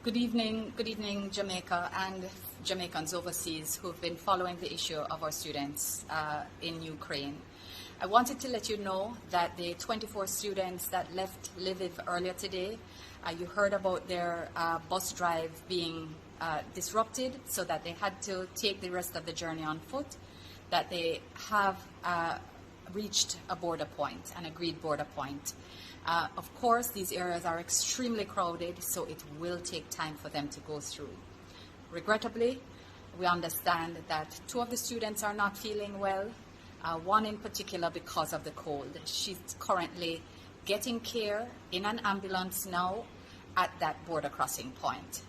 Good evening, Jamaica and Jamaicans overseas who've been following the issue of our students in Ukraine. I wanted to let you know that the 24 students that left Lviv earlier today, you heard about their bus drive being disrupted, so that they had to take the rest of the journey on foot, that they have reached a border point, an agreed border point. Of course, these areas are extremely crowded, so it will take time for them to go through. Regrettably, we understand that 2 of the students are not feeling well, one in particular because of the cold. She's currently getting care in an ambulance now at that border crossing point.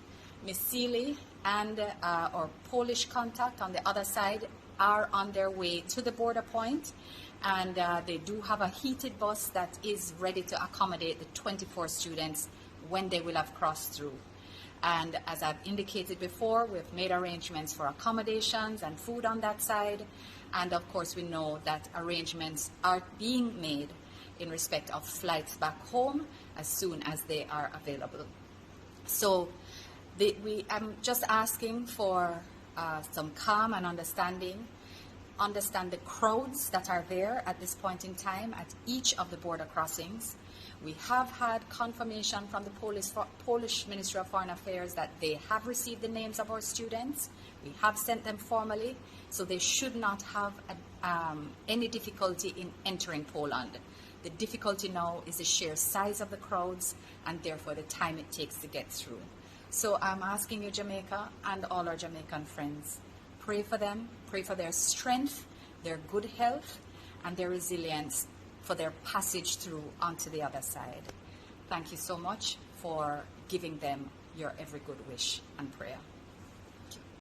Miss Seeley and our Polish contact on the other side are on their way to the border point, and they do have a heated bus that is ready to accommodate the 24 students when they will have crossed through. And as I've indicated before, we've made arrangements for accommodations and food on that side, and of course we know that arrangements are being made in respect of flights back home as soon as they are available. So I'm just asking for some calm and understanding. Understand the crowds that are there at this point in time at each of the border crossings. We have had confirmation from the Polish Ministry of Foreign Affairs that they have received the names of our students. We have sent them formally, so they should not have any difficulty in entering Poland. The difficulty now is the sheer size of the crowds and therefore the time it takes to get through. So I'm asking you, Jamaica, and all our Jamaican friends, pray for them, pray for their strength, their good health, and their resilience for their passage through onto the other side. Thank you so much for giving them your every good wish and prayer.